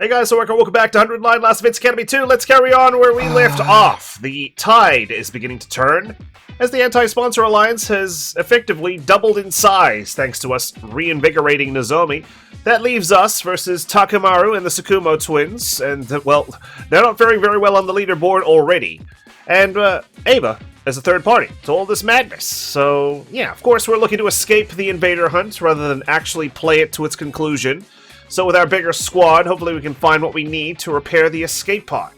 Hey guys, so welcome back to 100 Line Last Events Academy 2. Let's carry on where we left off. The tide is beginning to turn, as the Anti-Sponsor Alliance has effectively doubled in size thanks to us reinvigorating Nozomi. That leaves us versus Takemaru and the Tsukumo twins, and, well, they're not faring very well on the leaderboard already. And, Ava as a third party to all this madness. So, yeah, of course we're looking to escape the invader hunt rather than actually play it to its conclusion. So with our bigger squad, hopefully we can find what we need to repair the escape pod.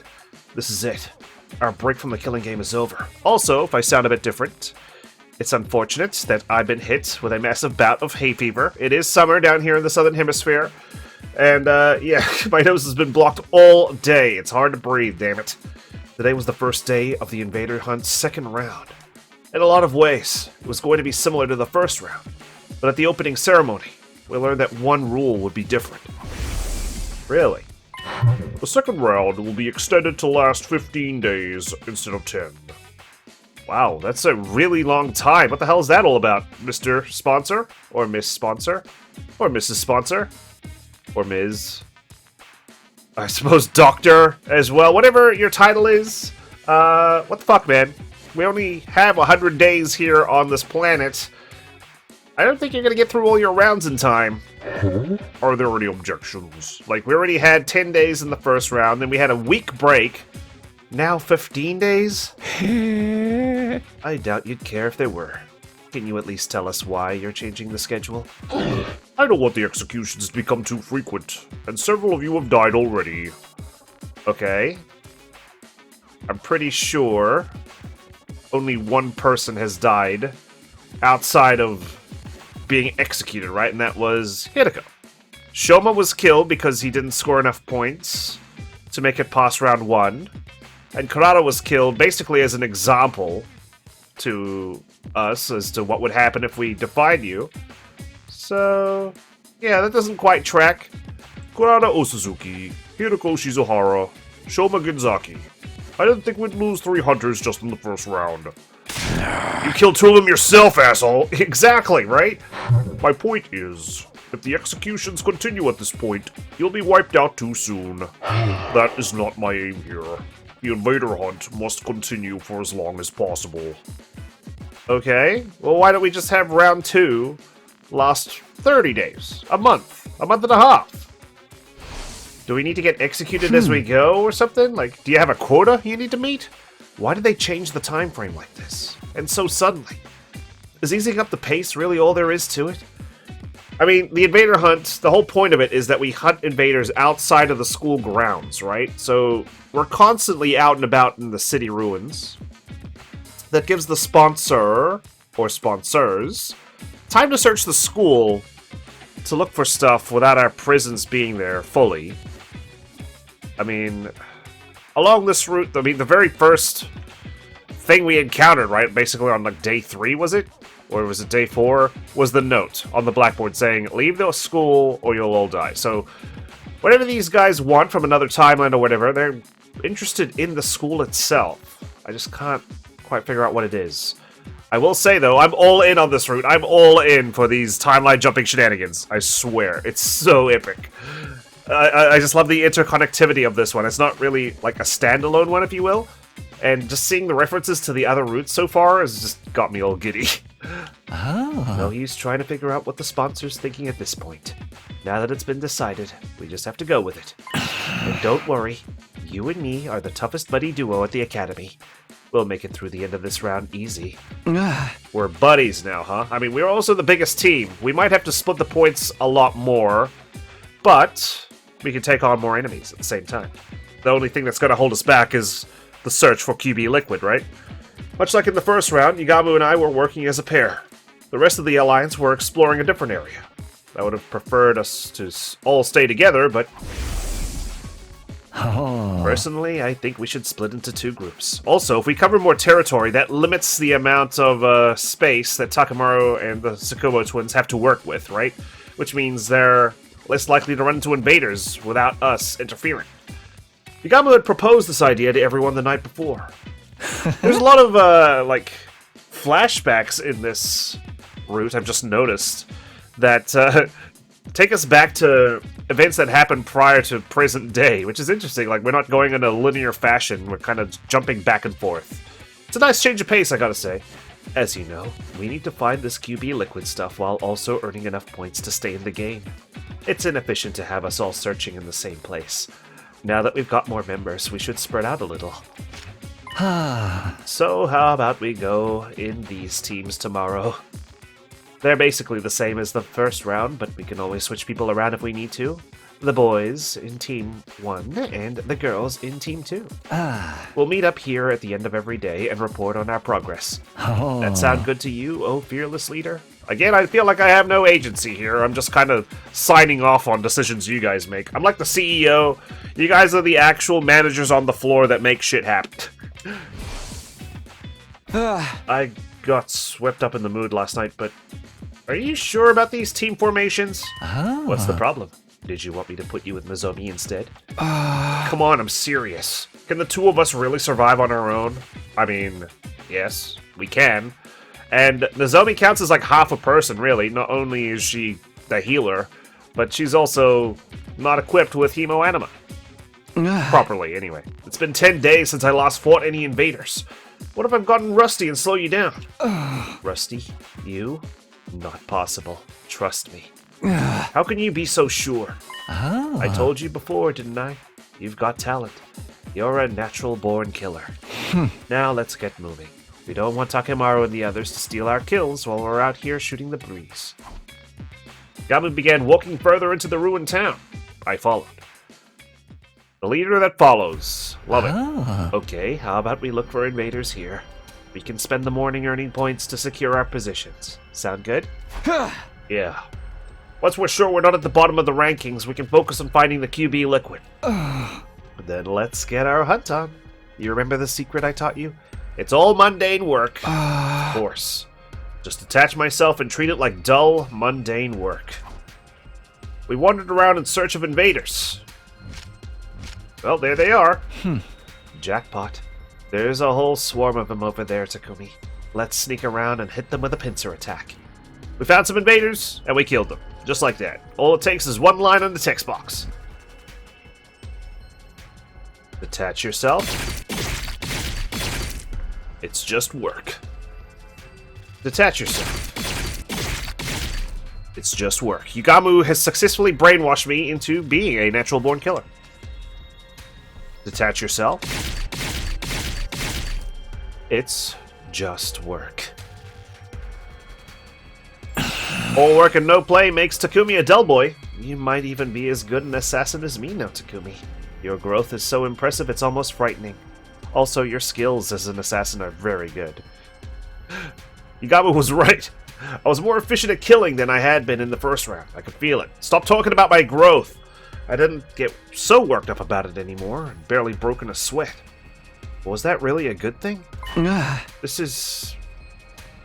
This is it. Our break from the killing game is over. Also, if I sound a bit different, it's unfortunate that I've been hit with a massive bout of hay fever. It is summer down here in the southern hemisphere. And, yeah, my nose has been blocked all day. It's hard to breathe, damn it. Today was the first day of the Invader Hunt's second round. In a lot of ways, it was going to be similar to the first round. But at the opening ceremony, we learned that one rule would be different. Really? The second round will be extended to last 15 days instead of 10. Wow, that's a really long time. What the hell is that all about, Mr. Sponsor? Or Miss Sponsor? Or Mrs. Sponsor? Or Ms.? I suppose Doctor as well. Whatever your title is. What the fuck, man? We only have 100 days here on this planet. I don't think you're gonna get through all your rounds in time. Are there any objections? Like, we already had 10 days in the first round, then we had a week break. Now 15 days? I doubt you'd care if there were. Can you at least tell us why you're changing the schedule? I don't want the executions to become too frequent, and several of you have died already. Okay. I'm pretty sure only one person has died outside of being executed, right? And that was Hideko. Shoma was killed because he didn't score enough points to make it past round 1. And Kurata was killed basically as an example to us as to what would happen if we defied you. So, yeah, that doesn't quite track. Kurata Osuzuki, Hideko Shizuhara, Shoma Genzaki. I didn't think we'd lose 3 hunters just in the first round. You killed 2 of them yourself, asshole! Exactly, right? My point is, if the executions continue at this point, you'll be wiped out too soon. That is not my aim here. The invader hunt must continue for as long as possible. Okay, well why don't we just have round 2 last 30 days? A month and a half. Do we need to get executed as we go or something? Like, do you have a quota you need to meet? Why did they change the time frame like this? And so suddenly? Is easing up the pace really all there is to it? I mean, the invader hunt, the whole point of it is that we hunt invaders outside of the school grounds, right? So we're constantly out and about in the city ruins. That gives the sponsor, or sponsors, time to search the school to look for stuff without our prisons being there fully. I mean, along this route, I mean, the very first thing we encountered, right, basically on like day 3, was it? Or was it day 4? Was the note on the blackboard saying, leave the school or you'll all die. So, whatever these guys want from another timeline or whatever, they're interested in the school itself. I just can't quite figure out what it is. I will say, though, I'm all in on this route. I'm all in for these timeline jumping shenanigans. I swear. It's so epic. I just love the interconnectivity of this one. It's not really like a standalone one, if you will. And just seeing the references to the other routes so far has just got me all giddy. Oh. No use trying to figure out what the sponsor's thinking at this point. Now that it's been decided, we just have to go with it. And don't worry, you and me are the toughest buddy duo at the academy. We'll make it through the end of this round easy. We're buddies now, huh? I mean, we're also the biggest team. We might have to split the points a lot more, but we can take on more enemies at the same time. The only thing that's going to hold us back is the search for QB Liquid, right? Much like in the first round, Yugamu and I were working as a pair. The rest of the Alliance were exploring a different area. I would have preferred us to all stay together, but personally, I think we should split into 2 groups. Also, if we cover more territory, that limits the amount of space that Takemaru and the Tsukumo twins have to work with, right? Which means they're less likely to run into invaders without us interfering. Yugamu had proposed this idea to everyone the night before. There's a lot of, like, flashbacks in this route, I've just noticed, that take us back to events that happened prior to present day, which is interesting. Like, we're not going in a linear fashion. We're kind of jumping back and forth. It's a nice change of pace, I gotta say. As you know, we need to find this QB liquid stuff while also earning enough points to stay in the game. It's inefficient to have us all searching in the same place. Now that we've got more members, we should spread out a little. So how about we go in these teams tomorrow? They're basically the same as the first round, but we can always switch people around if we need to. The boys in Team 1 and the girls in Team 2. We'll meet up here at the end of every day and report on our progress. That sound good to you, oh fearless leader? Again, I feel like I have no agency here. I'm just kind of signing off on decisions you guys make. I'm like the CEO. You guys are the actual managers on the floor that make shit happen. I got swept up in the mood last night, but are you sure about these team formations? What's the problem? Did you want me to put you with Nozomi instead? Come on, I'm serious. Can the two of us really survive on our own? I mean, yes, we can. And Nozomi counts as like half a person, really. Not only is she the healer, but she's also not equipped with Hemo Anima. Properly, anyway. It's been 10 days since I last fought any invaders. What if I've gotten rusty and slow you down? Rusty? You? Not possible. Trust me. How can you be so sure? I told you before, didn't I? You've got talent. You're a natural-born killer. Now let's get moving. We don't want Takemaru and the others to steal our kills while we're out here shooting the breeze. Yugamu began walking further into the ruined town. I followed. The leader that follows. Love it. Okay, how about we look for invaders here? We can spend the morning earning points to secure our positions. Sound good? Yeah. Once we're sure we're not at the bottom of the rankings, we can focus on finding the QB liquid. Then let's get our hunt on. You remember the secret I taught you? It's all mundane work. Of course. Just detach myself and treat it like dull, mundane work. We wandered around in search of invaders. Well, there they are. Jackpot. There's a whole swarm of them over there, Takumi. Let's sneak around and hit them with a pincer attack. We found some invaders, and we killed them. Just like that. All it takes is one line on the text box. Detach yourself. It's just work. Detach yourself. It's just work. Yugamu has successfully brainwashed me into being a natural-born killer. Detach yourself. It's just work. All work and no play makes Takumi a dull boy. You might even be as good an assassin as me now, Takumi. Your growth is so impressive it's almost frightening. Also, your skills as an assassin are very good. Yugamu was right. I was more efficient at killing than I had been in the first round. I could feel it. Stop talking about my growth. I didn't get so worked up about it anymore and barely broken a sweat. Was that really a good thing? This is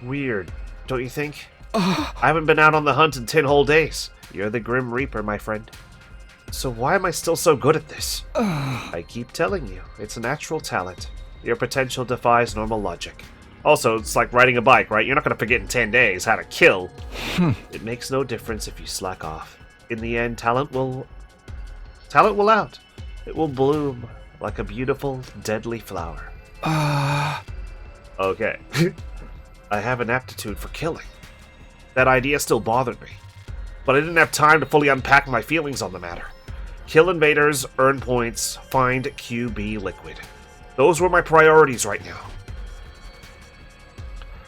weird, don't you think? I haven't been out on the hunt in 10 whole days. You're the Grim Reaper, my friend. So why am I still so good at this? I keep telling you, it's a natural talent. Your potential defies normal logic. Also, it's like riding a bike, right? You're not going to forget in 10 days how to kill. It makes no difference if you slack off. In the end, talent will out. It will bloom like a beautiful, deadly flower. Okay. I have an aptitude for killing. That idea still bothered me. But I didn't have time to fully unpack my feelings on the matter. Kill invaders, earn points, find QB liquid. Those were my priorities right now.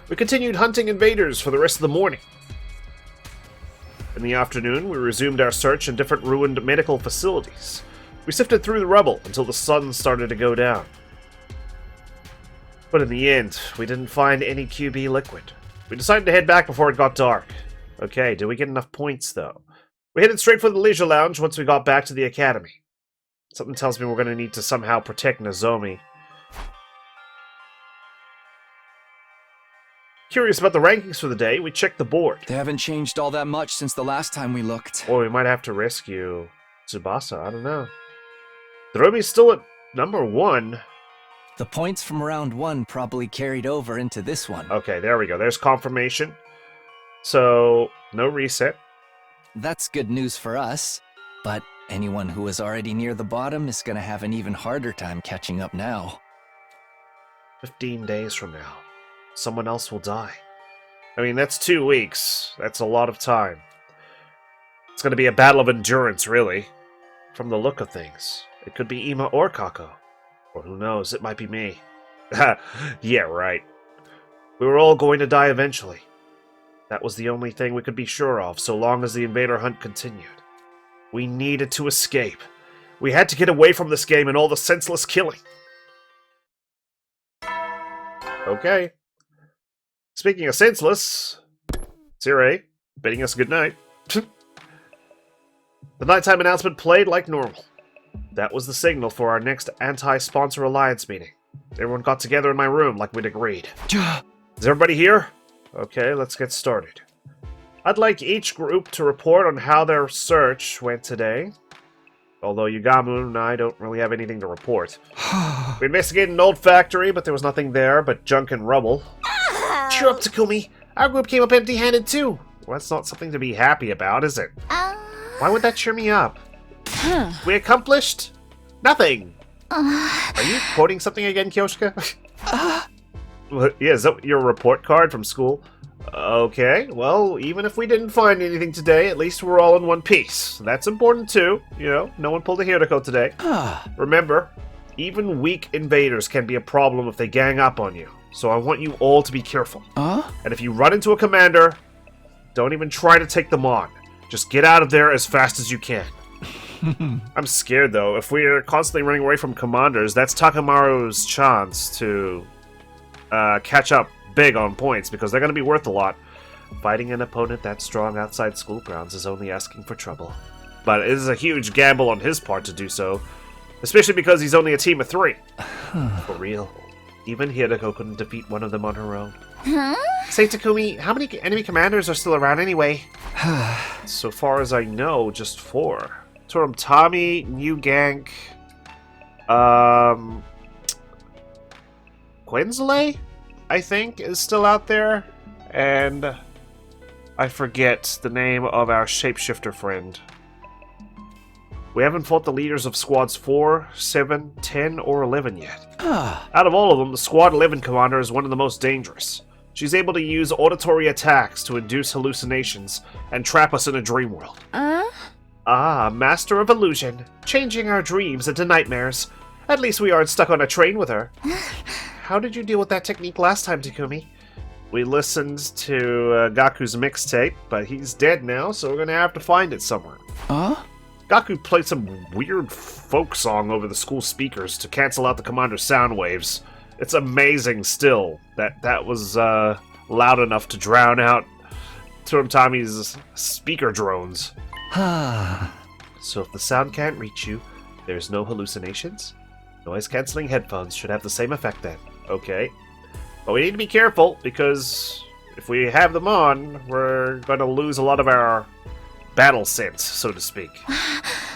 We continued hunting invaders for the rest of the morning. In the afternoon, we resumed our search in different ruined medical facilities. We sifted through the rubble until the sun started to go down. But in the end, we didn't find any QB liquid. We decided to head back before it got dark. Okay, did we get enough points, though? We headed straight for the leisure lounge once we got back to the academy. Something tells me we're going to need to somehow protect Nozomi. Curious about the rankings for the day, we checked the board. They haven't changed all that much since the last time we looked. Or we might have to rescue Tsubasa, I don't know. Hiromi's still at number 1. The points from round 1 probably carried over into this one. Okay, there we go. There's confirmation. So, no reset. that's good news for us. But anyone who was already near the bottom is gonna have an even harder time catching up now. 15 days from now, someone else will die. I mean, that's 2 weeks. That's a lot of time. It's going to be a battle of endurance, really. From the look of things. It could be Ima or Kako. Or who knows, it might be me. Yeah, right. We were all going to die eventually. That was the only thing we could be sure of, so long as the invader hunt continued. We needed to escape. We had to get away from this game and all the senseless killing. Okay. Speaking of senseless, Tsire, bidding us goodnight. The nighttime announcement played like normal. That was the signal for our next anti-sponsor alliance meeting. Everyone got together in my room like we'd agreed. Is everybody here? Okay, let's get started. I'd like each group to report on how their search went today. Although Yugamu and I don't really have anything to report. We investigated an old factory, but there was nothing there but junk and rubble. Cheer up, Takumi. Our group came up empty-handed too. Well, that's not something to be happy about, is it? Why would that cheer me up? We accomplished nothing. Are you quoting something again, Kyoshika? Yeah, is that your report card from school? Okay, well, even if we didn't find anything today, at least we're all in one piece. That's important too. You know, no one pulled a Hiroko today. Remember, even weak invaders can be a problem if they gang up on you. So I want you all to be careful. And if you run into a commander, don't even try to take them on. Just get out of there as fast as you can. I'm scared though. If we're constantly running away from commanders, that's Takamaru's chance to catch up big on points, because they're going to be worth a lot. Fighting an opponent that strong outside school grounds is only asking for trouble. But it is a huge gamble on his part to do so, especially because he's only a team of 3. For real. Even Hiroko couldn't defeat one of them on her own. Say, Takumi, how many enemy commanders are still around anyway? So far as I know, just 4. Torumtami, New Gank, Quinsley, I think, is still out there, and I forget the name of our shapeshifter friend. We haven't fought the leaders of squads 4, 7, 10, or 11 yet. Out of all of them, the squad 11 commander is one of the most dangerous. She's able to use auditory attacks to induce hallucinations and trap us in a dream world. Master of illusion, changing our dreams into nightmares. At least we aren't stuck on a train with her. How did you deal with that technique last time, Takumi? We listened to Gaku's mixtape, but he's dead now, so we're gonna have to find it somewhere. Gaku played some weird folk song over the school speakers to cancel out the commander's sound waves. It's amazing still that was loud enough to drown out Torumtami's speaker drones. So if the sound can't reach you, there's no hallucinations? Noise-canceling headphones should have the same effect then. Okay. But we need to be careful, because if we have them on, we're going to lose a lot of our battle sense, so to speak.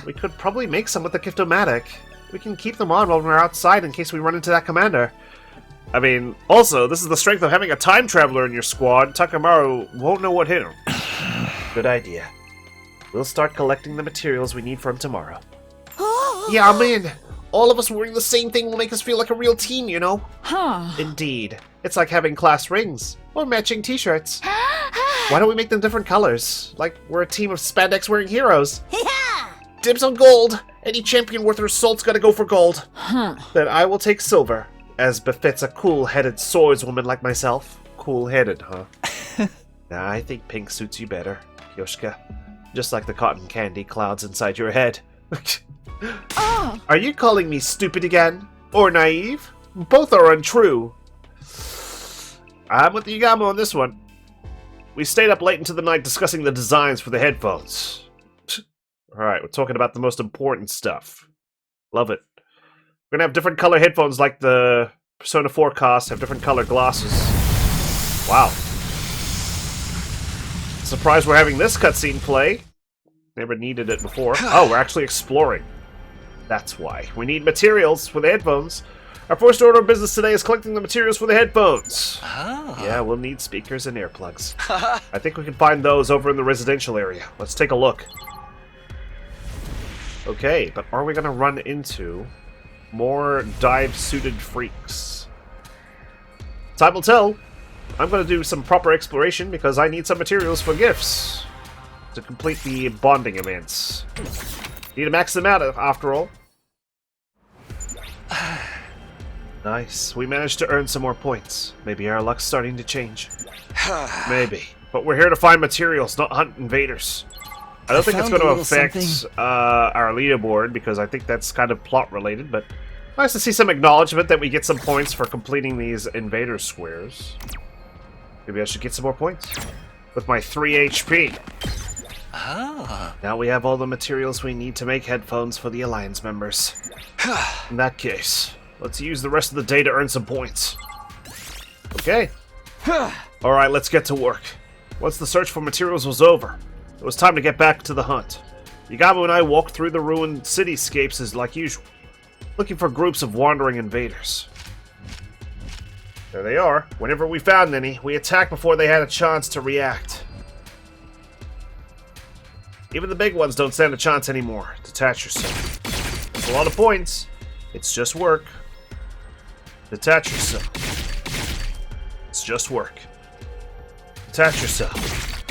We could probably make some with the Giftomatic. We can keep them on while we're outside in case we run into that commander. I mean, also, this is the strength of having a time traveler in your squad. Takamaru won't know what hit him. Good idea. We'll start collecting the materials we need for him tomorrow. Yeah, I'm in. All of us wearing the same thing will make us feel like a real team, you know? Indeed. It's like having class rings. Or matching t-shirts. Why don't we make them different colors? Like we're a team of spandex-wearing heroes. Dibs on gold. Any champion worth her salt's gotta go for gold. Then I will take silver, as befits a cool-headed swordswoman like myself. Cool-headed, huh? Nah, I think pink suits you better, Yoshika. Just like the cotton candy clouds inside your head. Are you calling me stupid again? Or naive? Both are untrue. I'm with Yugamu on this one. We stayed up late into the night discussing the designs for the headphones. Alright, we're talking about the most important stuff. Love it. We're gonna have different color headphones like the Persona 4 costs have different color glasses. Wow. Surprised we're having this cutscene play. Never needed it before. Oh, we're actually exploring. That's why. We need materials for the headphones. Our first order of business today is collecting the materials for the headphones. Ah. Yeah, we'll need speakers and earplugs. I think we can find those over in the residential area. Let's take a look. Okay, but are we going to run into more dive-suited freaks? Time will tell. I'm going to do some proper exploration because I need some materials for gifts to complete the bonding events. Need to max them out, after all. Nice. We managed to earn some more points. Maybe our luck's starting to change. Maybe. But we're here to find materials, not hunt invaders. I don't think it's going to affect our leaderboard, because I think that's kind of plot-related, but nice to see some acknowledgement that we get some points for completing these invader squares. Maybe I should get some more points. With my 3 HP. Ah. Now we have all the materials we need to make headphones for the Alliance members. In that case, let's use the rest of the day to earn some points. Okay. Alright, let's get to work. Once the search for materials was over, it was time to get back to the hunt. Yugamu and I walked through the ruined cityscapes as like usual, looking for groups of wandering invaders. There they are. Whenever we found any, we attacked before they had a chance to react. Even the big ones don't stand a chance anymore. Detach yourself. It's a lot of points. It's just work. Detach yourself. It's just work. Detach yourself.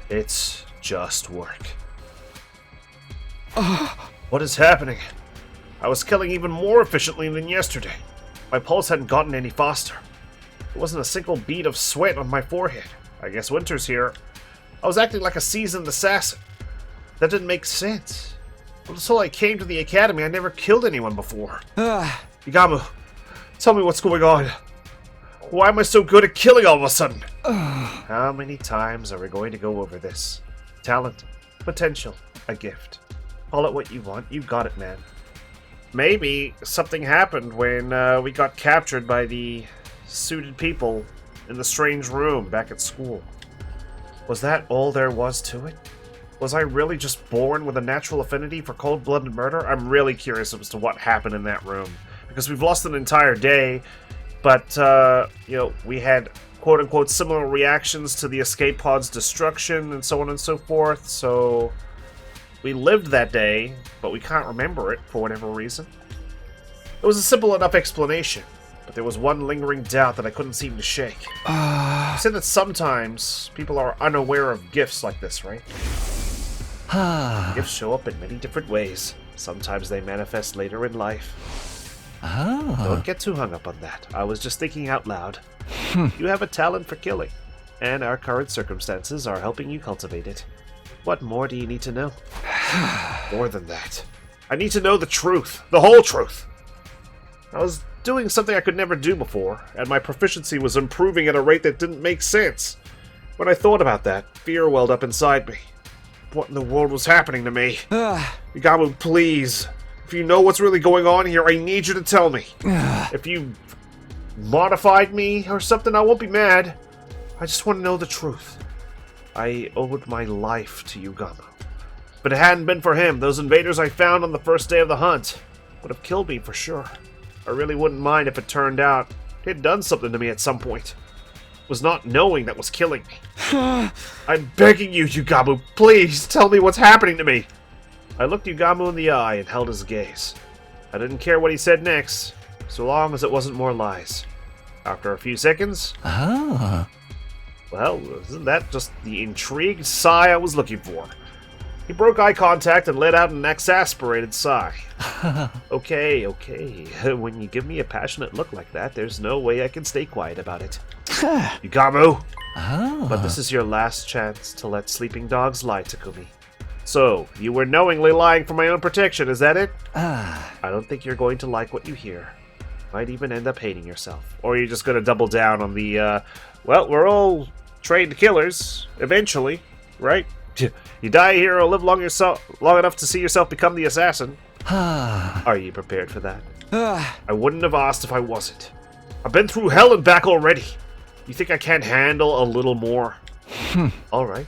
It's just work. What is happening? I was killing even more efficiently than yesterday. My pulse hadn't gotten any faster. There wasn't a single bead of sweat on my forehead. I guess winter's here. I was acting like a seasoned assassin. That didn't make sense. Until I came to the academy, I never killed anyone before. Yugamu, tell me what's going on. Why am I so good at killing all of a sudden? How many times are we going to go over this? Talent, potential, a gift. Call it what you want. You got it, man. Maybe something happened when we got captured by the suited people in the strange room back at school. Was that all there was to it? Was I really just born with a natural affinity for cold-blooded murder? I'm really curious as to what happened in that room. Because we've lost an entire day, but, you know, we had quote-unquote similar reactions to the escape pod's destruction and so on and so forth, so we lived that day, but we can't remember it for whatever reason. It was a simple enough explanation, but there was one lingering doubt that I couldn't seem to shake. You said that sometimes people are unaware of gifts like this, right? Gifts show up in many different ways. Sometimes they manifest later in life. Don't get too hung up on that. I was just thinking out loud. You have a talent for killing, and our current circumstances are helping you cultivate it. What more do you need to know? More than that. I need to know the truth. The whole truth. I was doing something I could never do before, and my proficiency was improving at a rate that didn't make sense. When I thought about that, fear welled up inside me. What in the world was happening to me? Yugamu, please. If you know what's really going on here, I need you to tell me. If you modified me or something, I won't be mad. I just want to know the truth. I owed my life to Yugamu. But it hadn't been for him, those invaders I found on the first day of the hunt would have killed me for sure. I really wouldn't mind if it turned out it had done something to me at some point. It was not knowing that was killing me. I'm begging you, Yugamu, please tell me what's happening to me. I looked Yugamu in the eye and held his gaze. I didn't care what he said next, so long as it wasn't more lies. After a few seconds... Well, isn't that just the intrigued sigh I was looking for? He broke eye contact and let out an exasperated sigh. Okay. When you give me a passionate look like that, there's no way I can stay quiet about it. Yugamu! But this is your last chance to let sleeping dogs lie, Takumi. So, you were knowingly lying for my own protection, is that it? I don't think you're going to like what you hear. Might even end up hating yourself. Or you're just going to double down on the, well, we're all trained killers, eventually, right? You die here or live long enough to see yourself become the assassin. Are you prepared for that? I wouldn't have asked if I wasn't. I've been through hell and back already. You think I can't handle a little more? Alright.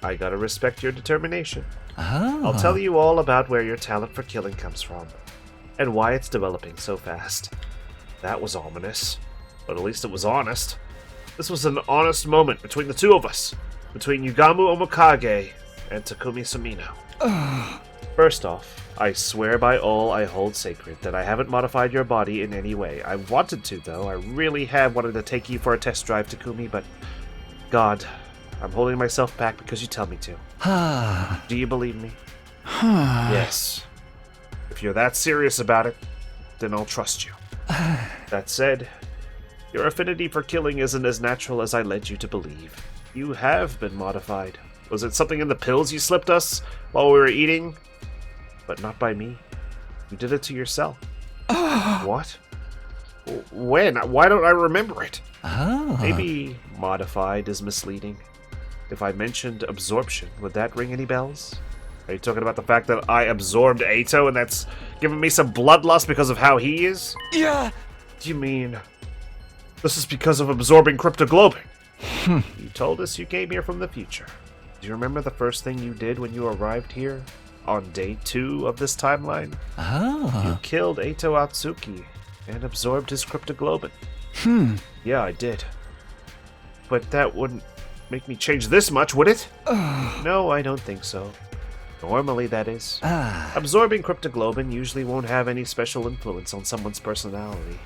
I gotta respect your determination. I'll tell you all about where your talent for killing comes from. and why it's developing so fast. That was ominous, but at least it was honest. This was an honest moment between the two of us, between Yugamu Omokage and Takumi Sumino. First off, I swear by all I hold sacred that I haven't modified your body in any way. I wanted to, though. I really have wanted to take you for a test drive, Takumi, but God, I'm holding myself back because you tell me to. Do you believe me? Yes. If you're that serious about it, then I'll trust you. That said, your affinity for killing isn't as natural as I led you to believe. You have been modified. Was it something in the pills you slipped us while we were eating? But not by me. You did it to yourself. What? When? Why don't I remember it? Maybe modified is misleading. If I mentioned absorption, would that ring any bells? Are you talking about the fact that I absorbed Eito and that's giving me some bloodlust because of how he is? Yeah. Do you mean this is because of absorbing cryptoglobin? You told us you came here from the future. Do you remember the first thing you did when you arrived here? On day 2 of this timeline? You killed Eito Atsuki and absorbed his cryptoglobin. Yeah, I did. But that wouldn't make me change this much, would it? No, I don't think so. Normally, that is. Absorbing cryptoglobin usually won't have any special influence on someone's personality,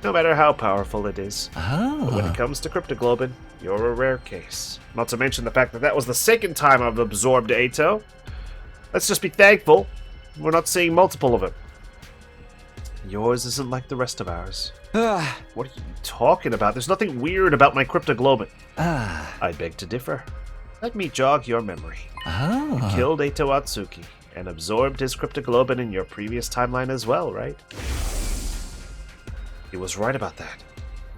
no matter how powerful it is. But when it comes to cryptoglobin, you're a rare case. Not to mention the fact that that was the second time I've absorbed Eito. Let's just be thankful we're not seeing multiple of it. Yours isn't like the rest of ours. What are you talking about? There's nothing weird about my cryptoglobin. I beg to differ. Let me jog your memory. You killed Eito Atsuki and absorbed his cryptoglobin in your previous timeline as well, right? He was right about that.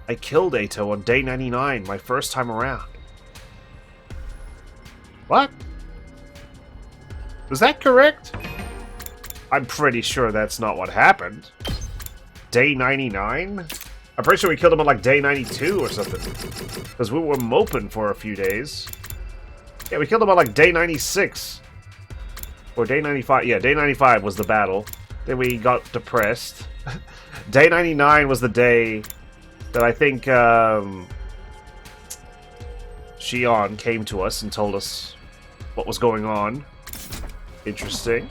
I killed Eito on day 99, my first time around. What? Was that correct? I'm pretty sure that's not what happened. Day 99? I'm pretty sure we killed him on like day 92 or something. Because we were moping for a few days. Yeah, we killed him on like day 96. Or day 95. Yeah, day 95 was the battle. Then we got depressed. Day 99 was the day that I think Shion came to us and told us what was going on. Interesting.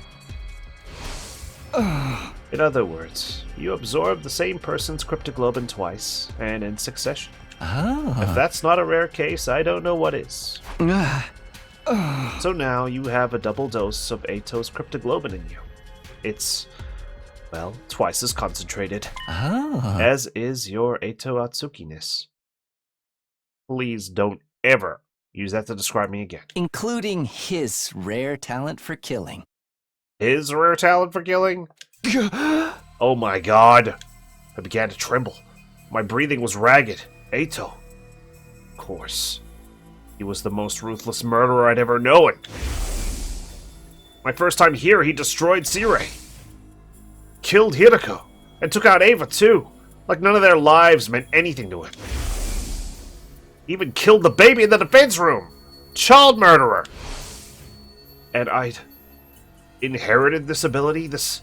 In other words, you absorbed the same person's cryptoglobin twice, and in succession. If that's not a rare case, I don't know what is. So now you have a double dose of Eito's cryptoglobin in you. It's, well, twice as concentrated. As is your Eito Atsuki-ness. Please don't ever use that to describe me again. Including his rare talent for killing. His rare talent for killing? Oh my god. I began to tremble. My breathing was ragged. Eito. Of course. He was the most ruthless murderer I'd ever known. My first time here, he destroyed Sirei. Killed Hirako. And took out Ava, too. Like none of their lives meant anything to him. Even killed the baby in the defense room. Child murderer. And I'd inherited this ability, this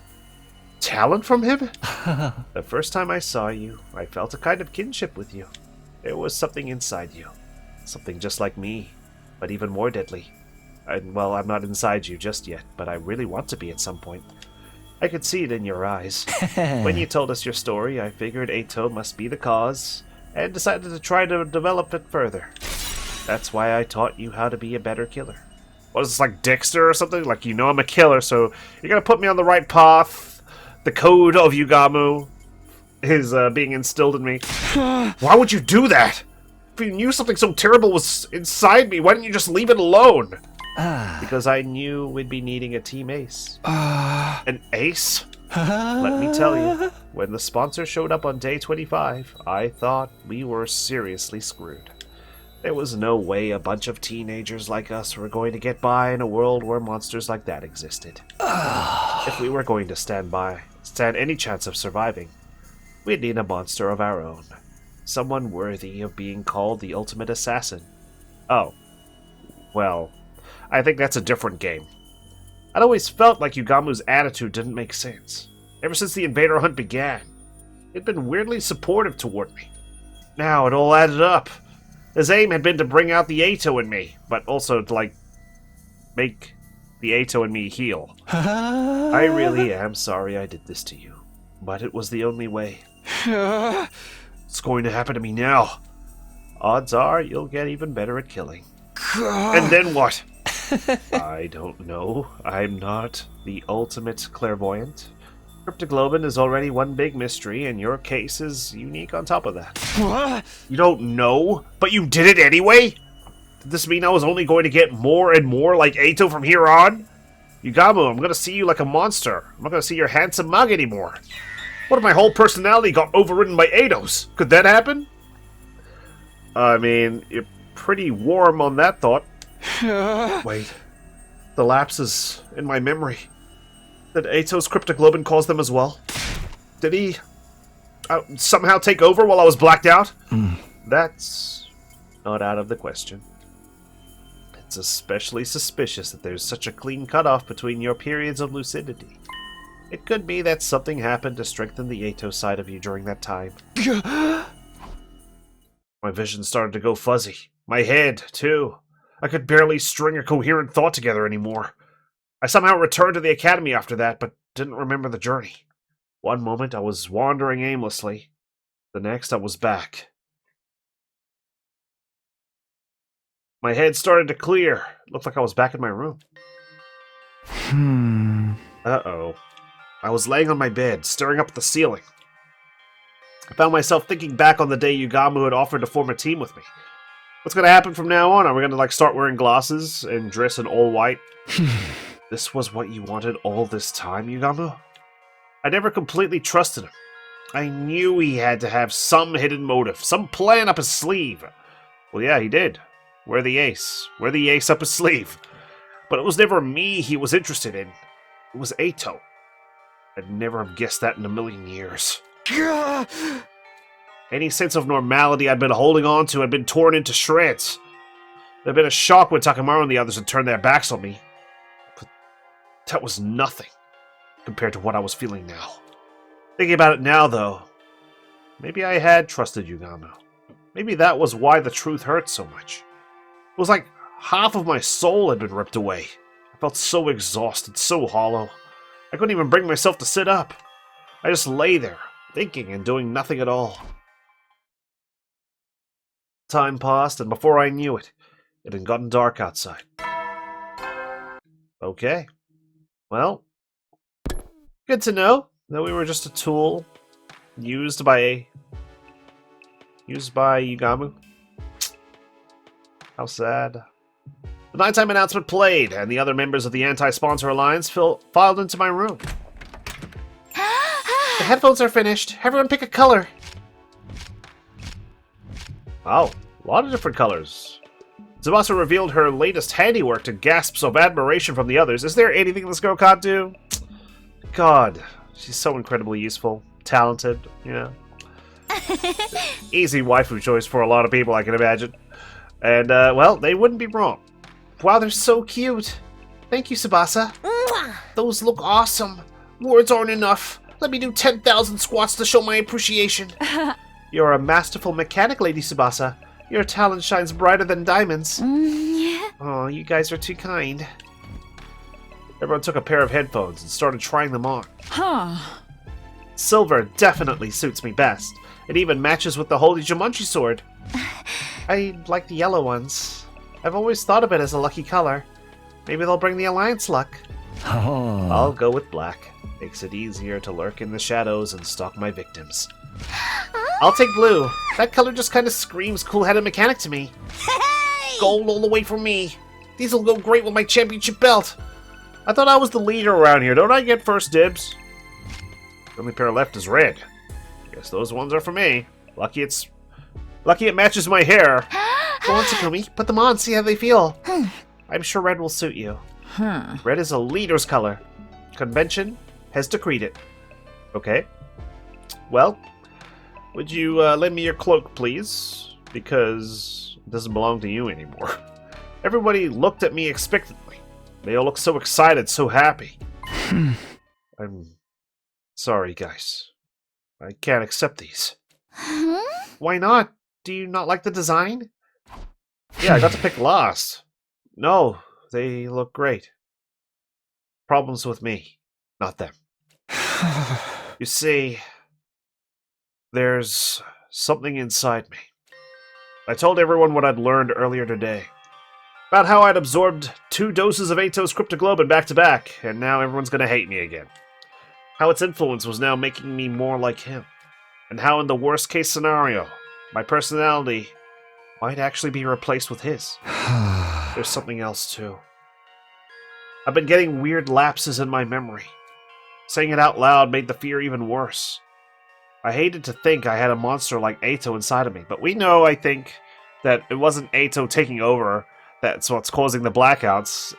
talent from him? The first time I saw you, I felt a kind of kinship with you. There was something inside you. Something just like me, but even more deadly. And, well, I'm not inside you just yet, but I really want to be at some point. I could see it in your eyes. When you told us your story, I figured Eito must be the cause, and decided to try to develop it further. That's why I taught you how to be a better killer. What is this, like Dexter or something? Like, you know I'm a killer, so you're gonna put me on the right path. The code of Yugamu is being instilled in me. Why would you do that? If you knew something so terrible was inside me, why didn't you just leave it alone? Because I knew we'd be needing a team ace. An ace? Let me tell you, when the sponsor showed up on day 25, I thought we were seriously screwed. There was no way a bunch of teenagers like us were going to get by in a world where monsters like that existed. If we were going to stand any chance of surviving, we'd need a monster of our own. Someone worthy of being called the ultimate assassin. Oh. Well, I think that's a different game. I'd always felt like Yugamu's attitude didn't make sense. ever since the invader hunt began. He'd been weirdly supportive toward me. Now it all added up. His aim had been to bring out the Ato in me, but also to, make the Ato in me heal. I really am sorry I did this to you, but it was the only way. It's going to happen to me now. Odds are you'll get even better at killing. And then what? I don't know. I'm not the ultimate clairvoyant. Cryptoglobin is already one big mystery, and your case is unique on top of that. You don't know, but you did it anyway? Did this mean I was only going to get more and more like Ato from here on? Yugamu, I'm going to see you like a monster. I'm not going to see your handsome mug anymore. What if my whole personality got overridden by Atos? Could that happen? I mean, you're pretty warm on that thought. Wait. The lapses in my memory. Did Atos Cryptoglobin cause them as well? Did he somehow take over while I was blacked out? That's not out of the question. It's especially suspicious that there's such a clean cutoff between your periods of lucidity. It could be that something happened to strengthen the Atos side of you during that time. My vision started to go fuzzy. My head, too. I could barely string a coherent thought together anymore. I somehow returned to the academy after that, but didn't remember the journey. One moment I was wandering aimlessly. The next I was back. My head started to clear. It looked like I was back in my room. Uh-oh. I was laying on my bed, staring up at the ceiling. I found myself thinking back on the day Yugamu had offered to form a team with me. What's going to happen from now on? Are we going to start wearing glasses and dress in all white? This was what you wanted all this time, Yugamu? I never completely trusted him. I knew he had to have some hidden motive, some plan up his sleeve. Well, yeah, he did. Wear the ace. Wear the ace up his sleeve. But it was never me he was interested in. It was Ato. I'd never have guessed that in a million years. Any sense of normality I'd been holding on to had been torn into shreds. It had been a shock when Takamaru and the others had turned their backs on me. But that was nothing compared to what I was feeling now. Thinking about it now, though, maybe I had trusted Yugamu. Maybe that was why the truth hurt so much. It was like half of my soul had been ripped away. I felt so exhausted, so hollow. I couldn't even bring myself to sit up. I just lay there, thinking and doing nothing at all. Time passed, and before I knew it, it had gotten dark outside. Okay. Well, good to know that we were just a tool used by Yugamu. How sad. The nighttime announcement played, and the other members of the Anti-Sponsor Alliance filed into my room. The headphones are finished. Everyone pick a color. Oh, a lot of different colors. Tsubasa revealed her latest handiwork to gasps of admiration from the others. Is there anything this girl can't do? God, she's so incredibly useful, talented, you know. Easy waifu choice for a lot of people, I can imagine. And, well, they wouldn't be wrong. Wow, they're so cute. Thank you, Tsubasa. Those look awesome. Words aren't enough. Let me do 10,000 squats to show my appreciation. You're a masterful mechanic, Lady Tsubasa. Your talent shines brighter than diamonds. Oh, you guys are too kind. Everyone took a pair of headphones and started trying them on. Silver definitely suits me best. It even matches with the Holy Jumanji sword. I like the yellow ones. I've always thought of it as a lucky color. Maybe they'll bring the Alliance luck. Oh. I'll go with black. Makes it easier to lurk in the shadows and stalk my victims. I'll take blue. That color just kind of screams cool-headed mechanic to me. Hey! Gold all the way for me. These will go great with my championship belt. I thought I was the leader around here. Don't I get first dibs? The only pair left is red. Guess those ones are for me. Lucky it matches my hair. Go on, Takumi. Put them on, see how they feel. I'm sure red will suit you. Red is a leader's color. Convention has decreed it. Okay. Well, would you lend me your cloak, please? Because it doesn't belong to you anymore. Everybody looked at me expectantly. They all looked so excited, so happy. I'm Sorry, guys. I can't accept these. Huh? Why not? Do you not like the design? Yeah, I got to pick last. No, they look great. Problems with me, not them. You see, there's something inside me. I told everyone what I'd learned earlier today. About how I'd absorbed 2 doses of Ato's cryptoglobin back to back, and now everyone's gonna hate me again. How its influence was now making me more like him. And how in the worst case scenario, my personality might actually be replaced with his. There's something else too. I've been getting weird lapses in my memory. Saying it out loud made the fear even worse. I hated to think I had a monster like Ato inside of me, but we know, I think, that it wasn't Ato taking over that's what's causing the blackouts.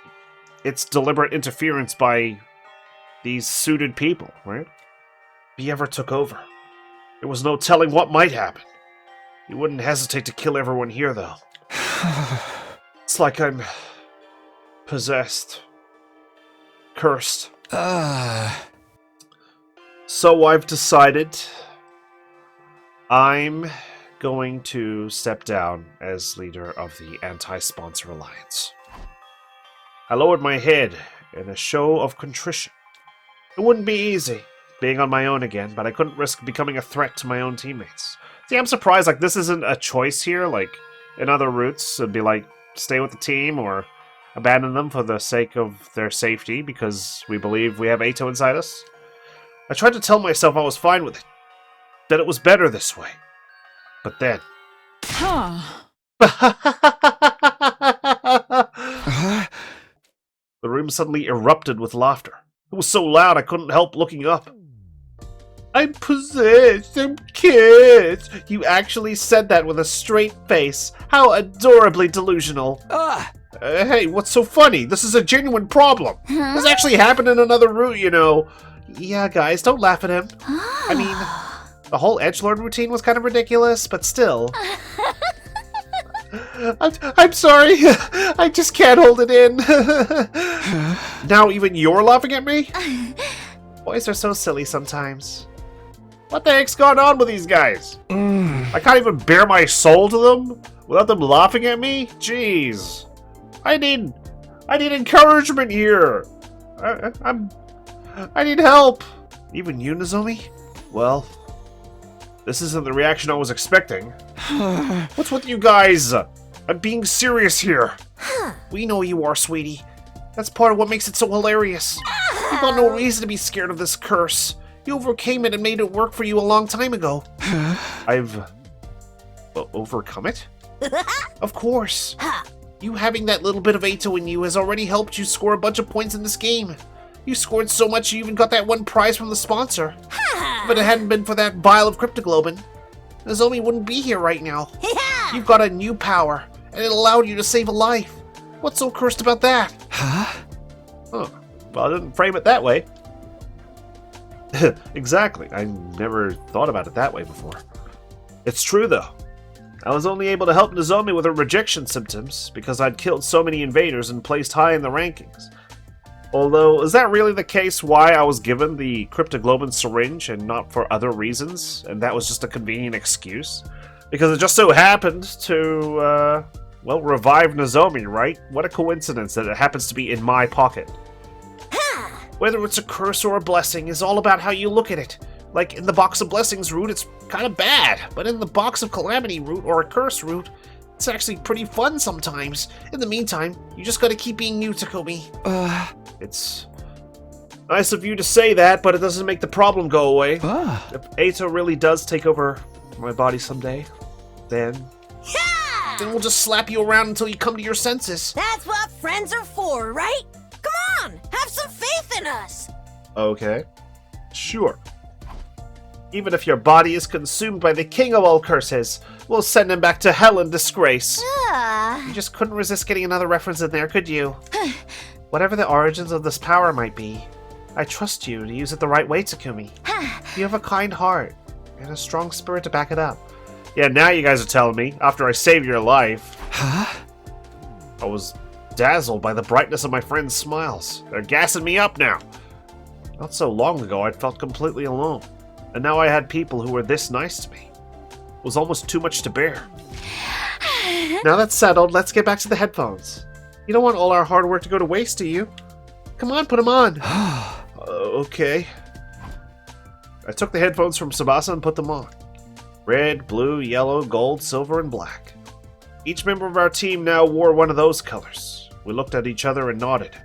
It's deliberate interference by these suited people, right? If he ever took over, there was no telling what might happen. He wouldn't hesitate to kill everyone here, though. It's like I'm possessed. Cursed. So I've decided I'm going to step down as leader of the Anti-Sponsor Alliance. I lowered my head in a show of contrition. It wouldn't be easy, being on my own again, but I couldn't risk becoming a threat to my own teammates. See, I'm surprised, like, this isn't a choice here, like, in other routes, it'd be like, stay with the team, or abandon them for the sake of their safety, because we believe we have Ato inside us. I tried to tell myself I was fine with it, that it was better this way. But then... The room suddenly erupted with laughter. It was so loud I couldn't help looking up. I'm possessed, I'm cursed. You actually said that with a straight face. How adorably delusional. Hey, what's so funny? This is a genuine problem. Huh? This actually happened in another route, you know. Yeah, guys, don't laugh at him. I mean, the whole edgelord routine was kind of ridiculous, but still. I'm sorry. I just can't hold it in. Now even you're laughing at me? Boys are so silly sometimes. What the heck's going on with these guys? I can't even bare my soul to them without them laughing at me? Jeez. I need encouragement here. I need help. Even you, Nozomi? Well, this isn't the reaction I was expecting. What's with you guys? I'm being serious here. We know you are, sweetie. That's part of what makes it so hilarious. You've got no reason to be scared of this curse. You overcame it and made it work for you a long time ago. I've... overcome it? Of course. You having that little bit of Ato in you has already helped you score a bunch of points in this game. You scored so much you even got that one prize from the sponsor. If it hadn't been for that vial of cryptoglobin, Nozomi wouldn't be here right now. You've got a new power, and it allowed you to save a life. What's so cursed about that? Well, I didn't frame it that way. Exactly. I never thought about it that way before. It's true, though. I was only able to help Nozomi with her rejection symptoms because I'd killed so many invaders and placed high in the rankings. Although, is that really the case why I was given the cryptoglobin syringe and not for other reasons? And that was just a convenient excuse? Because it just so happened to, well, revive Nozomi, right? What a coincidence that it happens to be in my pocket. Whether it's a curse or a blessing is all about how you look at it. Like, in the Box of Blessings route, it's kind of bad. But in the Box of Calamity route or a curse route, it's actually pretty fun sometimes. In the meantime, you just gotta keep being you, Takumi. It's nice of you to say that, but it doesn't make the problem go away. If Ato really does take over my body someday, then we'll just slap you around until you come to your senses. That's what friends are for, right? Come on, have some faith in us. Okay, sure. Even if your body is consumed by the king of all curses, we'll send him back to hell in disgrace. You just couldn't resist getting another reference in there, could you? Whatever the origins of this power might be, I trust you to use it the right way, Takumi. You have a kind heart and a strong spirit to back it up. Yeah, now you guys are telling me, after I saved your life. I was dazzled by the brightness of my friends' smiles. They're gassing me up now. Not so long ago, I'd felt completely alone. And now I had people who were this nice to me. It was almost too much to bear. Now that's settled, let's get back to the headphones. You don't want all our hard work to go to waste, do you? Come on, put them on. Okay. I took the headphones from Tsubasa and put them on. Red, blue, yellow, gold, silver, and black. Each member of our team now wore one of those colors. We looked at each other and nodded.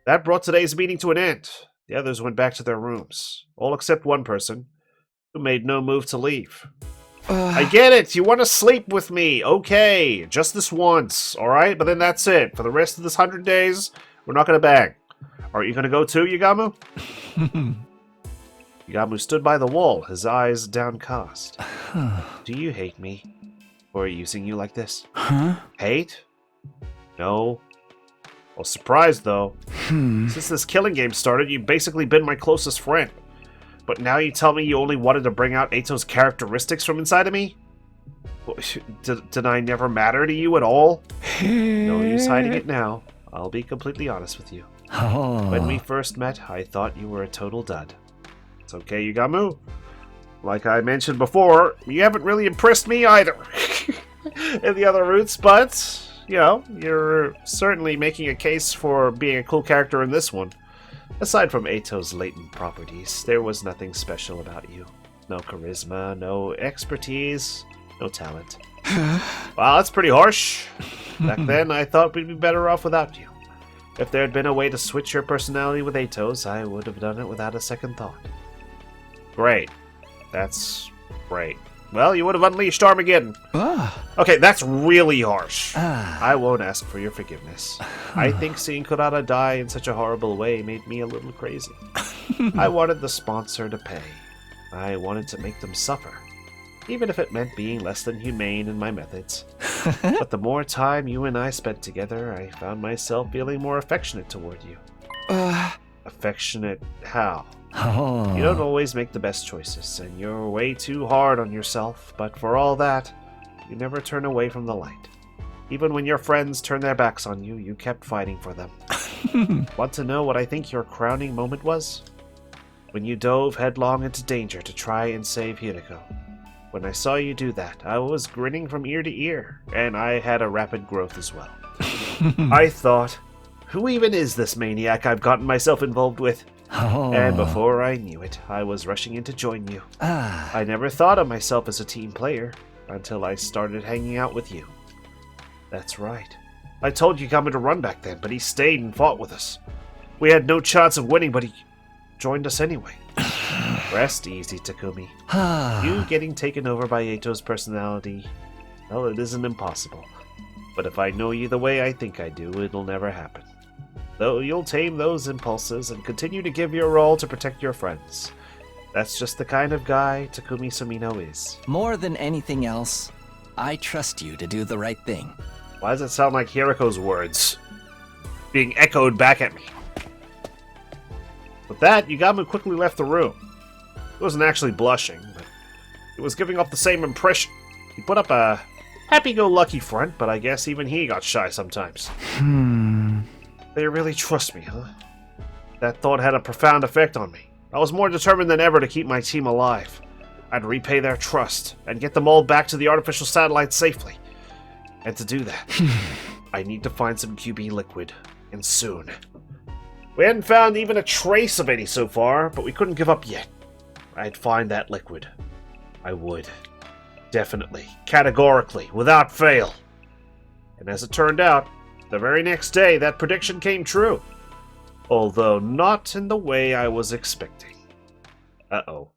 That brought today's meeting to an end. The others went back to their rooms, all except one person, who made no move to leave. I get it, you want to sleep with me, okay, just this once, alright? But then that's it. For the rest of this 100 days, we're not going to bang. Are you going to go too, Yugamu? Yugamu stood by the wall, his eyes downcast. Do you hate me for using you like this? Huh? Hate? No. Well, surprised though. Since this killing game started, you've basically been my closest friend. But now you tell me you only wanted to bring out Eito's characteristics from inside of me? Did I never matter to you at all? No use hiding it now. I'll be completely honest with you. When we first met, I thought you were a total dud. It's okay, Yugamu. Like I mentioned before, you haven't really impressed me either. In the other routes, but, you know, you're certainly making a case for being a cool character in this one. Aside from Eito's latent properties, there was nothing special about you. No charisma, no expertise, no talent. Wow, that's pretty harsh. Back then, I thought we'd be better off without you. If there had been a way to switch your personality with Eito's, I would have done it without a second thought. Great. That's great. Well, you would have unleashed Armageddon. Okay, that's really harsh. I won't ask for your forgiveness. I think seeing Kurata die in such a horrible way made me a little crazy. I wanted the sponsor to pay. I wanted to make them suffer, even if it meant being less than humane in my methods. But the more time you and I spent together, I found myself feeling more affectionate toward you. Affectionate how? You don't always make the best choices, and you're way too hard on yourself, but for all that, you never turn away from the light. Even when your friends turned their backs on you, you kept fighting for them. Want to know what I think your crowning moment was? When you dove headlong into danger to try and save Hiriko. When I saw you do that, I was grinning from ear to ear, and I had a rapid growth as well. I thought, who even is this maniac I've gotten myself involved with? And before I knew it, I was rushing in to join you. I never thought of myself as a team player until I started hanging out with you. That's right. I told Yugamu to run back then, but he stayed and fought with us. We had no chance of winning, but he joined us anyway. Rest easy, Takumi. You getting taken over by Eito's personality, well, it isn't impossible. But if I know you the way I think I do, it'll never happen. Though you'll tame those impulses and continue to give your all to protect your friends. That's just the kind of guy Takumi Sumino is. More than anything else, I trust you to do the right thing. Why does it sound like Hiriko's words being echoed back at me? With that, Yugamu quickly left the room. He wasn't actually blushing, but he was giving off the same impression. He put up a happy-go-lucky front, but I guess even he got shy sometimes. They really trust me, huh? That thought had a profound effect on me. I was more determined than ever to keep my team alive. I'd repay their trust and get them all back to the artificial satellite safely. And to do that, I need to find some QB liquid, and soon. We hadn't found even a trace of any so far, but we couldn't give up yet. I'd find that liquid. I would. Definitely. Categorically. Without fail. And as it turned out, the very next day, that prediction came true. Although not in the way I was expecting. Uh-oh.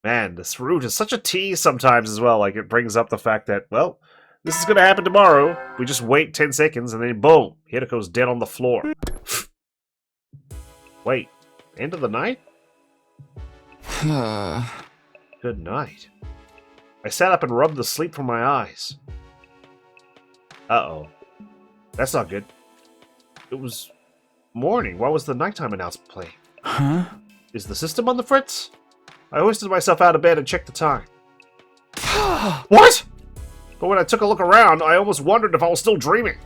Man, this route is such a tease sometimes as well. Like, it brings up the fact that, well, this is going to happen tomorrow. We just wait 10 seconds and then boom, Hiriko's dead on the floor. Wait, end of the night? Good night. I sat up and rubbed the sleep from my eyes. Uh-oh. That's not good. It was morning. Why was the nighttime announcement playing? Huh? Is the system on the fritz? I hoisted myself out of bed and checked the time. What? But when I took a look around, I almost wondered if I was still dreaming.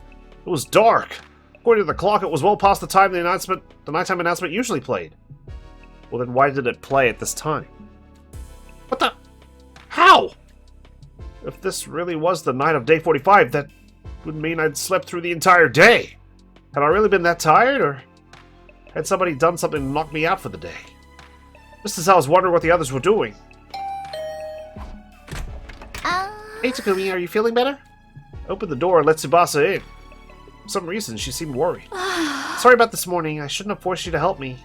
It was dark. According to the clock, it was well past the time the nighttime announcement usually played. Well, then why did it play at this time? What the? How? If this really was the night of day 45, that would mean I'd slept through the entire day. Had I really been that tired, or had somebody done something to knock me out for the day? Just as I was wondering what the others were doing. Hey, Takumi, are you feeling better? Open the door and let Tsubasa in. For some reason, she seemed worried. Sorry about this morning. I shouldn't have forced you to help me.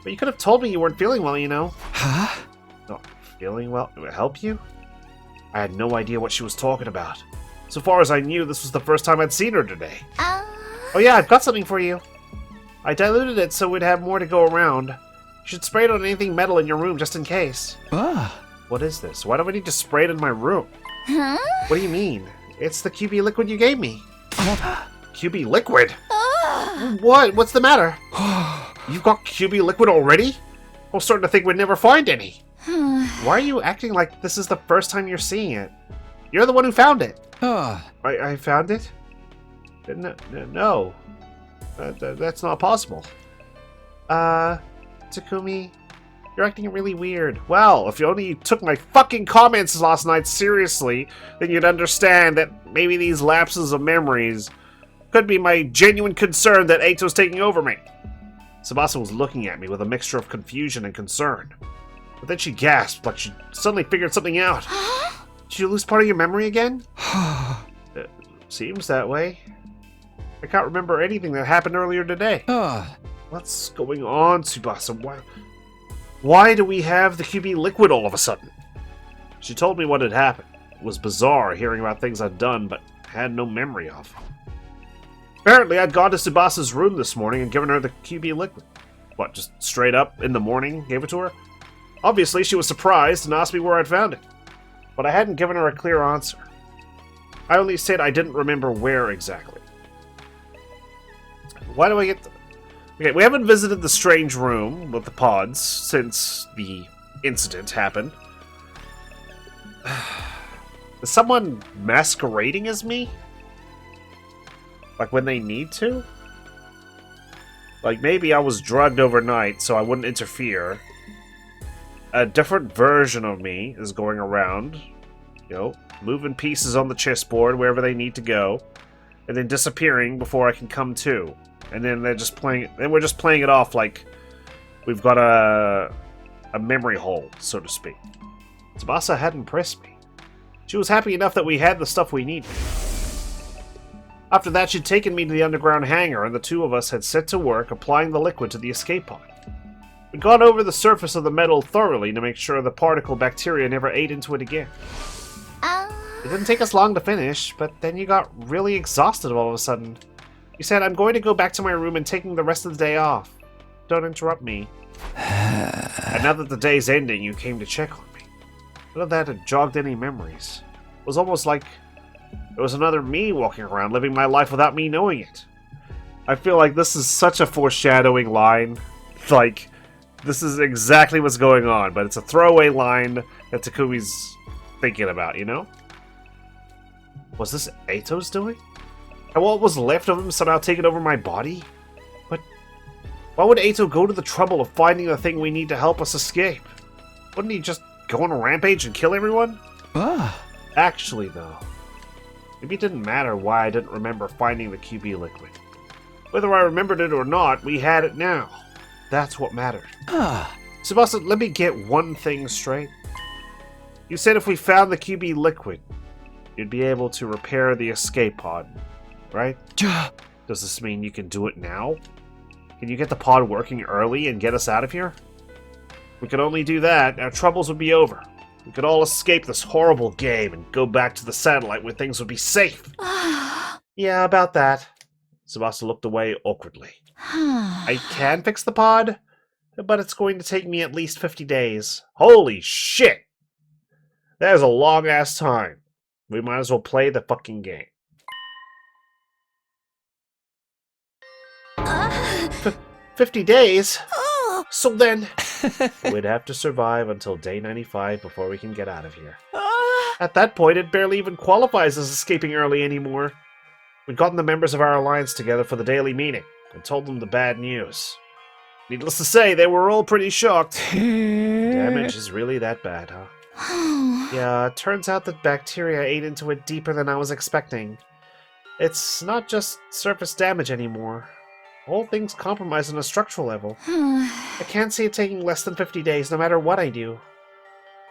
But you could have told me you weren't feeling well, you know. Huh? Not feeling well? Help you? I had no idea what she was talking about. So far as I knew, this was the first time I'd seen her today. Oh yeah, I've got something for you. I diluted it so we'd have more to go around. You should spray it on anything metal in your room just in case. What is this? Why do I need to spray it in my room? Huh? What do you mean? It's the QB liquid you gave me. QB liquid? What? What's the matter? You've got QB liquid already? I'm starting to think we'd never find any. Why are you acting like this is the first time you're seeing it? You're the one who found it. I found it? No. That's not possible. Takumi, you're acting really weird. Well, if you only took my fucking comments last night seriously, then you'd understand that maybe these lapses of memories could be my genuine concern that Eito's taking over me. Tsubasa was looking at me with a mixture of confusion and concern. But then she gasped like she suddenly figured something out. Did you lose part of your memory again? Seems that way. I can't remember anything that happened earlier today. What's going on, Tsubasa? Why do we have the QB liquid all of a sudden? She told me what had happened. It was bizarre hearing about things I'd done, but had no memory of. Apparently, I'd gone to Tsubasa's room this morning and given her the QB liquid. What, just straight up in the morning gave it to her? Obviously, she was surprised and asked me where I'd found it. But I hadn't given her a clear answer. I only said I didn't remember where exactly. Why do I get... Okay, we haven't visited the strange room with the pods since the incident happened. Is someone masquerading as me? Like when they need to? Like maybe I was drugged overnight so I wouldn't interfere. A different version of me is going around, you know, moving pieces on the chessboard wherever they need to go, and then disappearing before I can come to. And then they're just playing. Then we're just playing it off like we've got a memory hole, so to speak. Tsubasa hadn't impressed me. She was happy enough that we had the stuff we needed. After that, she'd taken me to the underground hangar, and the two of us had set to work applying the liquid to the escape pod. We'd gone over the surface of the metal thoroughly to make sure the particle bacteria never ate into it again. It didn't take us long to finish, but then you got really exhausted all of a sudden. You said, I'm going to go back to my room and taking the rest of the day off. Don't interrupt me. And now that the day's ending, you came to check on me. None of that had jogged any memories. It was almost like there was another me walking around, living my life without me knowing it. I feel like this is such a foreshadowing line. Like, this is exactly what's going on, but it's a throwaway line that Takumi's thinking about, you know? Was this Eito's doing? And what was left of him somehow taking over my body? But why would Eito go to the trouble of finding the thing we need to help us escape? Wouldn't he just go on a rampage and kill everyone? Actually, though, maybe it didn't matter why I didn't remember finding the QB liquid. Whether I remembered it or not, we had it now. That's what mattered. Tsubasa, let me get one thing straight. You said if we found the QB liquid, you'd be able to repair the escape pod, right? Does this mean you can do it now? Can you get the pod working early and get us out of here? If we could only do that, our troubles would be over. We could all escape this horrible game and go back to the satellite where things would be safe. Yeah, about that. Tsubasa looked away awkwardly. I can fix the pod, but it's going to take me at least 50 days. Holy shit! That is a long-ass time. We might as well play the fucking game. 50 days? So then, we'd have to survive until day 95 before we can get out of here. At that point, it barely even qualifies as escaping early anymore. We'd gotten the members of our alliance together for the daily meeting and told them the bad news. Needless to say, they were all pretty shocked. Damage is really that bad, huh? Yeah, it turns out that bacteria ate into it deeper than I was expecting. It's not just surface damage anymore. The whole thing's compromised on a structural level. I can't see it taking less than 50 days, no matter what I do.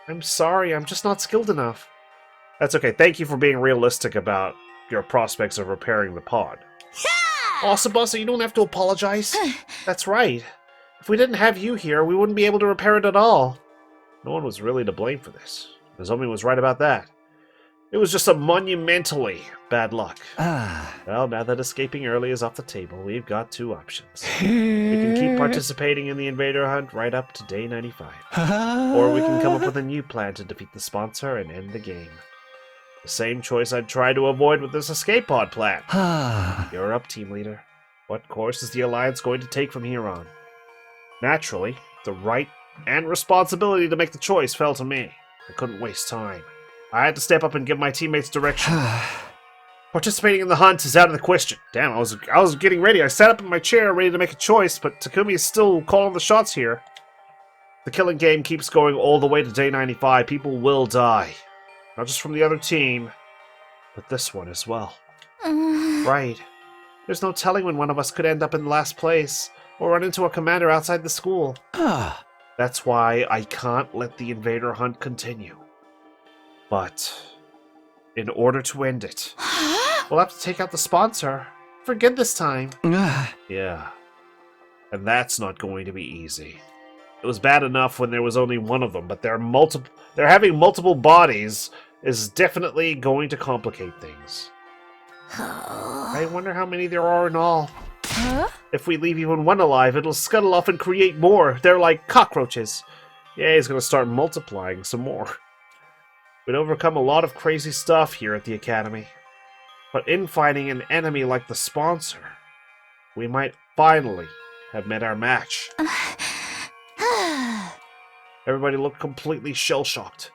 I'm sorry, I'm just not skilled enough. That's okay. Thank you for being realistic about your prospects of repairing the pod. Oh, Tsubasa, you don't have to apologize. That's right. If we didn't have you here, we wouldn't be able to repair it at all. No one was really to blame for this. Nozomi was right about that. It was just a monumentally bad luck. Well, now that escaping early is off the table, we've got two options. We can keep participating in the invader hunt right up to day 95. Or we can come up with a new plan to defeat the sponsor and end the game. The same choice I'd try to avoid with this escape pod plan. You're up, team leader. What course is the Alliance going to take from here on? Naturally, the right and responsibility to make the choice fell to me. I couldn't waste time. I had to step up and give my teammates direction. Participating in the hunt is out of the question. Damn, I was getting ready. I sat up in my chair ready to make a choice, but Takumi is still calling the shots here. The killing game keeps going all the way to day 95. People will die. Not just from the other team, but this one as well. Right. There's no telling when one of us could end up in last place, or run into a commander outside the school. That's why I can't let the invader hunt continue. But in order to end it, we'll have to take out the sponsor. Forget this time. Yeah. And that's not going to be easy. It was bad enough when there was only one of them, but they're having multiple bodies is definitely going to complicate things. I wonder how many there are in all. If we leave even one alive, it'll scuttle off and create more. They're like cockroaches. Yeah, he's going to start multiplying some more. We'd overcome a lot of crazy stuff here at the Academy. But in fighting an enemy like the sponsor, we might finally have met our match. Everybody looked completely shell-shocked.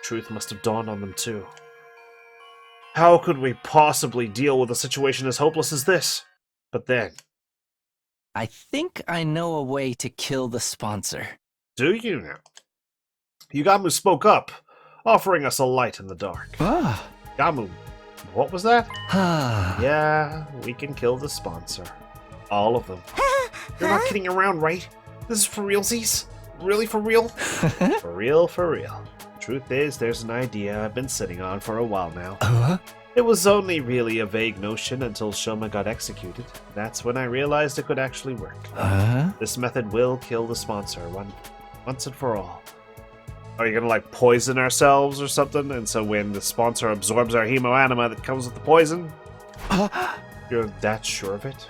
Truth must have dawned on them too. How could we possibly deal with a situation as hopeless as this? But then... I think I know a way to kill the sponsor. Do you now? Yugamu spoke up, offering us a light in the dark. Yugamu, what was that? Yeah, we can kill the sponsor. All of them. You're not kidding around, right? This is for realsies? Really for real? For real, for real. Truth is, there's an idea I've been sitting on for a while now. It was only really a vague notion until Shoma got executed. That's when I realized it could actually work. This method will kill the sponsor once and for all. Are you gonna, like, poison ourselves or something? And so when the sponsor absorbs our hemoanima that comes with the poison? You're that sure of it?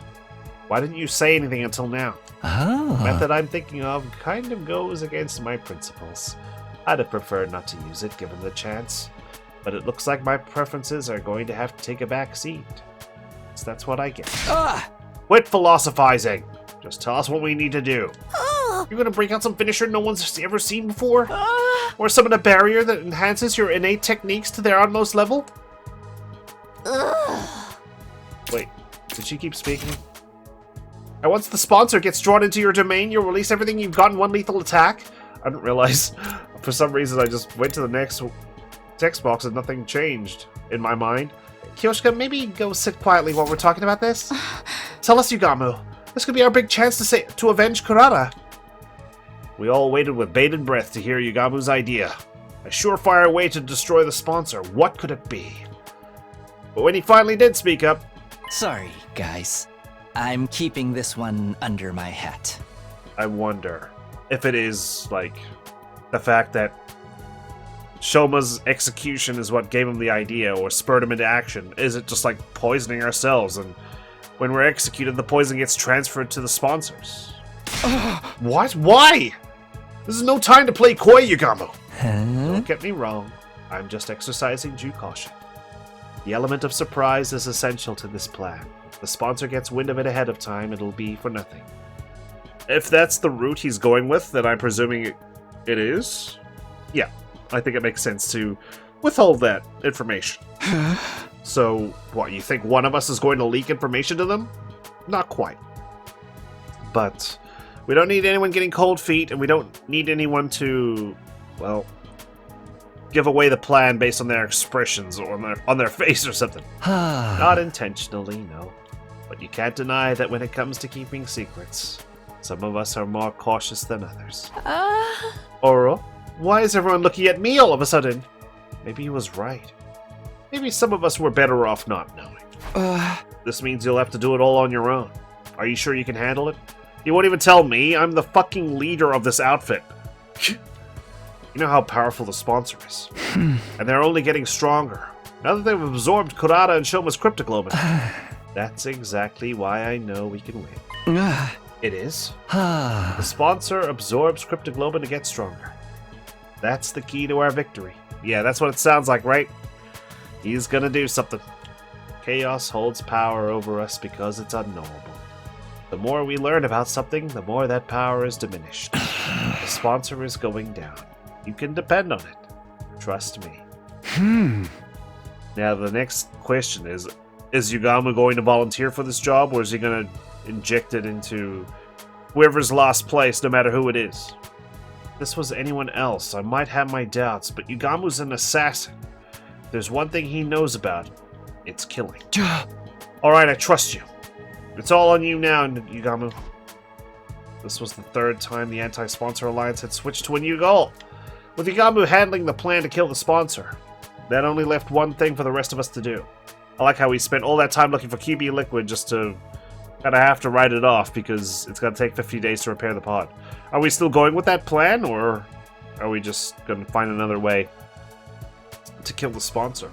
Why didn't you say anything until now? The method I'm thinking of kind of goes against my principles. I'd have preferred not to use it given the chance, but it looks like my preferences are going to have to take a back seat. So that's what I get. Quit philosophizing! Just tell us what we need to do. You're gonna break out some finisher no one's ever seen before? Or summon a barrier that enhances your innate techniques to their utmost level? Wait, did she keep speaking? And once the sponsor gets drawn into your domain, you'll release everything you've got in one lethal attack? I didn't realize. For some reason, I just went to the next text box and nothing changed in my mind. Kyoshika, maybe go sit quietly while we're talking about this? Tell us, Yugamu. This could be our big chance to avenge Kurata. We all waited with bated breath to hear Yugamu's idea. A surefire way to destroy the sponsor. What could it be? But when he finally did speak up... Sorry, guys. I'm keeping this one under my hat. I wonder if it is, like, the fact that Shoma's execution is what gave him the idea or spurred him into action. Is it just like poisoning ourselves, and when we're executed, the poison gets transferred to the sponsors? What? Why? This is no time to play coy, Yugamu. Don't get me wrong. I'm just exercising due caution. The element of surprise is essential to this plan. If the sponsor gets wind of it ahead of time, it'll be for nothing. If that's the route he's going with, then I'm presuming it is. Yeah, I think it makes sense to withhold that information. So, what, you think one of us is going to leak information to them? Not quite. But we don't need anyone getting cold feet, and we don't need anyone to, well, give away the plan based on their expressions or on their face or something. Not intentionally, no. But you can't deny that when it comes to keeping secrets, some of us are more cautious than others. Oro, why is everyone looking at me all of a sudden? Maybe he was right. Maybe some of us were better off not knowing. This means you'll have to do it all on your own. Are you sure you can handle it? You won't even tell me. I'm the fucking leader of this outfit. You know how powerful the sponsor is. And they're only getting stronger. Now that they've absorbed Kurata and Shoma's cryptoglobin. That's exactly why I know we can win. It is. The sponsor absorbs cryptoglobin to get stronger. That's the key to our victory. Yeah, that's what it sounds like, right? He's gonna do something. Chaos holds power over us because it's unknowable. The more we learn about something, the more that power is diminished. The sponsor is going down. You can depend on it. Trust me. Now, the next question is Yugamu going to volunteer for this job, or is he going to inject it into whoever's last place, no matter who it is? If this was anyone else, I might have my doubts, but Yugamu's an assassin. There's one thing he knows about. It's killing. Alright, I trust you. It's all on you now, Yugamu. This was the third time the Anti-Sponsor Alliance had switched to a new goal. With Yugamu handling the plan to kill the sponsor, that only left one thing for the rest of us to do. I like how we spent all that time looking for QB Liquid just to kind of have to write it off because it's going to take 50 days to repair the pod. Are we still going with that plan, or are we just going to find another way to kill the sponsor?